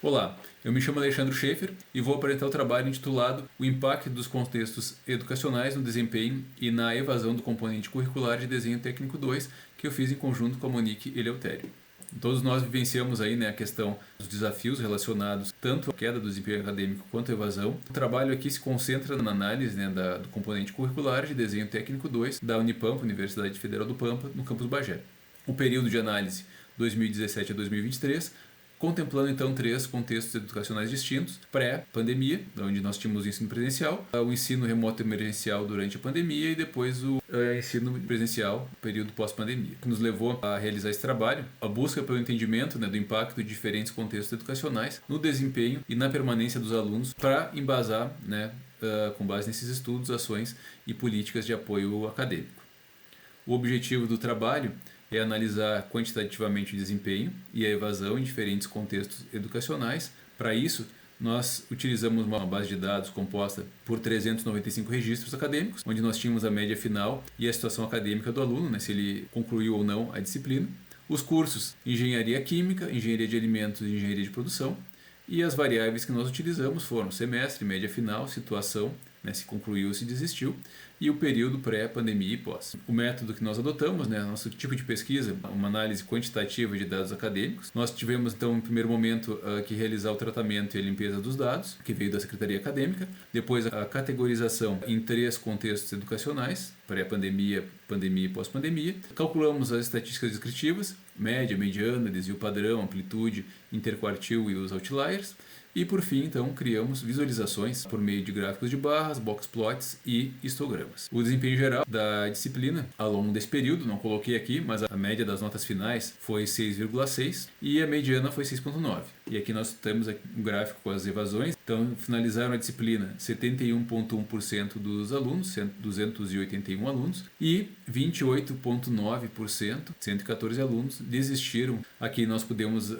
Olá, eu me chamo Alexandre Schaefer e vou apresentar o trabalho intitulado O impacto dos contextos educacionais no desempenho e na evasão do componente curricular de desenho técnico 2, que eu fiz em conjunto com a Monique Eleutério. Todos nós vivenciamos aí, a questão dos desafios relacionados tanto à queda do desempenho acadêmico quanto à evasão. O trabalho aqui se concentra na análise do componente curricular de desenho técnico 2 da Unipampa, Universidade Federal do Pampa, no campus Bagé. O período de análise 2017 a 2023, contemplando então 3 contextos educacionais distintos: pré-pandemia, onde nós tínhamos o ensino presencial, o ensino remoto emergencial durante a pandemia e depois o ensino presencial, período pós-pandemia. O que nos levou a realizar esse trabalho, a busca pelo entendimento do impacto de diferentes contextos educacionais no desempenho e na permanência dos alunos, para embasar, com base nesses estudos, ações e políticas de apoio acadêmico. O objetivo do trabalho é analisar quantitativamente o desempenho e a evasão em diferentes contextos educacionais. Para isso, nós utilizamos uma base de dados composta por 395 registros acadêmicos, onde nós tínhamos a média final e a situação acadêmica do aluno, se ele concluiu ou não a disciplina, os cursos Engenharia Química, Engenharia de Alimentos e Engenharia de Produção, e as variáveis que nós utilizamos foram semestre, média final, situação, se concluiu ou se desistiu, e o período pré-pandemia e pós. O método que nós adotamos, nosso tipo de pesquisa, uma análise quantitativa de dados acadêmicos. Nós tivemos, então, no primeiro momento, que realizar o tratamento e a limpeza dos dados, que veio da Secretaria Acadêmica. Depois, a categorização em 3 contextos educacionais: pré-pandemia, pandemia e pós-pandemia. Calculamos as estatísticas descritivas: média, mediana, desvio padrão, amplitude, interquartil e os outliers. E por fim, então, criamos visualizações por meio de gráficos de barras, box plots e histogramas. O desempenho geral da disciplina ao longo desse período, não coloquei aqui, mas a média das notas finais foi 6,6 e a mediana foi 6,9. E aqui nós temos um gráfico com as evasões. Então, finalizaram a disciplina 71,1% dos alunos, 281 alunos, e 28,9%, 114 alunos, desistiram. Aqui nós podemos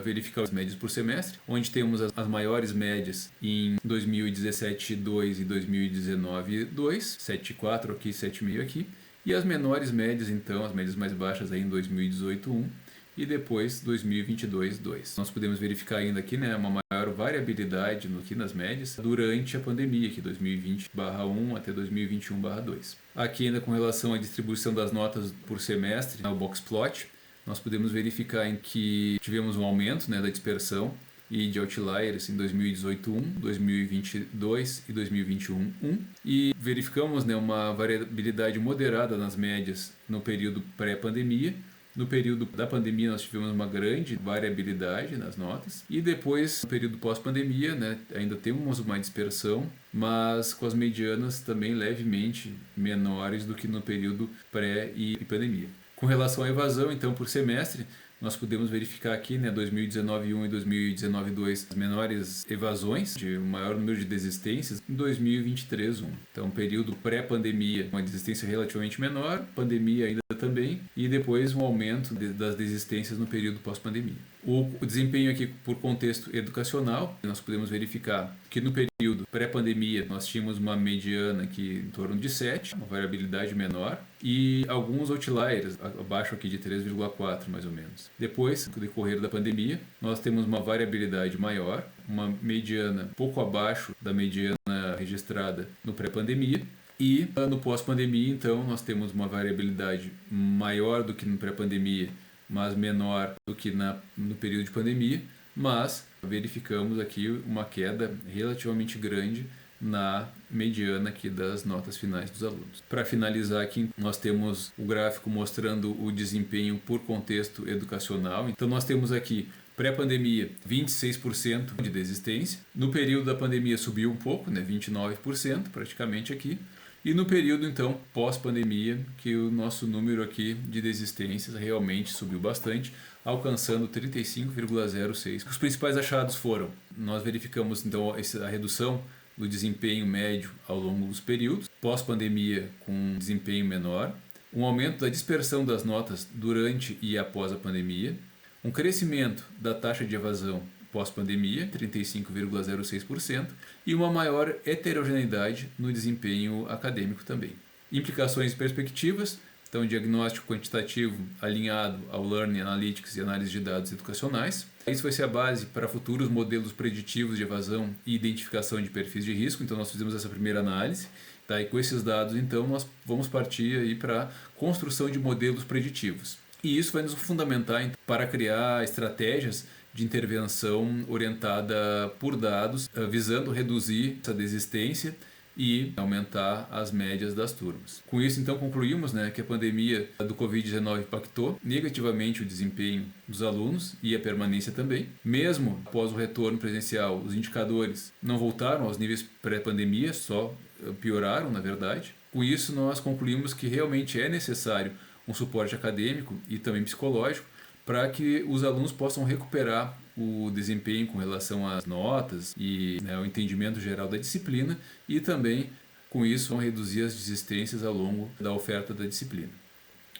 verificar as médias por semestre, onde temos as maiores médias em 2017, 2 e 2019, 2, 7,4 aqui, 7,5 aqui, e as menores médias, então, as médias mais baixas aí em 2018, 1, e depois 2022, 2. Nós podemos verificar ainda aqui, uma maior variabilidade aqui nas médias durante a pandemia, aqui 2020/1 até 2021/2. Aqui ainda com relação à distribuição das notas por semestre, o box plot, nós podemos verificar em que tivemos um aumento da dispersão e de outliers em 2018, 1, 2022 e 2021, 1. E verificamos uma variabilidade moderada nas médias no período pré-pandemia. No período da pandemia nós tivemos uma grande variabilidade nas notas, e depois no período pós-pandemia ainda temos uma dispersão, mas com as medianas também levemente menores do que no período pré e pandemia. Com relação à evasão, então, por semestre, nós podemos verificar aqui, 2019-1 e 2019-2, as menores evasões, de um maior número de desistências, em 2023-1. Então, período pré-pandemia, uma desistência relativamente menor, pandemia ainda também, e depois um aumento das desistências no período pós-pandemia. O desempenho aqui por contexto educacional, nós podemos verificar que no período pré-pandemia nós tínhamos uma mediana aqui em torno de 7, uma variabilidade menor, e alguns outliers, abaixo aqui de 3,4 mais ou menos. Depois, no decorrer da pandemia, nós temos uma variabilidade maior, uma mediana pouco abaixo da mediana registrada no pré-pandemia, e no pós-pandemia, então, nós temos uma variabilidade maior do que no pré-pandemia, mas menor do que no período de pandemia, mas verificamos aqui uma queda relativamente grande na mediana aqui das notas finais dos alunos. Para finalizar aqui, nós temos o gráfico mostrando o desempenho por contexto educacional. Então nós temos aqui pré-pandemia 26% de desistência, no período da pandemia subiu um pouco, 29% praticamente aqui, e no período então pós-pandemia que o nosso número aqui de desistências realmente subiu bastante, alcançando 35,06. Os principais achados foram: nós verificamos então a redução do desempenho médio ao longo dos períodos, pós-pandemia com desempenho menor, um aumento da dispersão das notas durante e após a pandemia, um crescimento da taxa de evasão pós-pandemia, 35,06%, e uma maior heterogeneidade no desempenho acadêmico também. Implicações e perspectivas: Então, diagnóstico quantitativo alinhado ao Learning Analytics e análise de dados educacionais. Isso vai ser a base para futuros modelos preditivos de evasão e identificação de perfis de risco. Então, nós fizemos essa primeira análise. Tá? E com esses dados, então, nós vamos partir aí para a construção de modelos preditivos. E isso vai nos fundamentar para criar estratégias de intervenção orientada por dados, visando reduzir essa desistência e aumentar as médias das turmas. Com isso, então, concluímos, né, que a pandemia do Covid-19 impactou negativamente o desempenho dos alunos e a permanência também. Mesmo após o retorno presencial, os indicadores não voltaram aos níveis pré-pandemia, só pioraram, na verdade. Com isso, nós concluímos que realmente é necessário um suporte acadêmico e também psicológico para que os alunos possam recuperar o desempenho com relação às notas e, né, o entendimento geral da disciplina e também, com isso, vão reduzir as desistências ao longo da oferta da disciplina.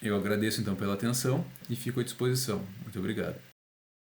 Eu agradeço então pela atenção e fico à disposição. Muito obrigado.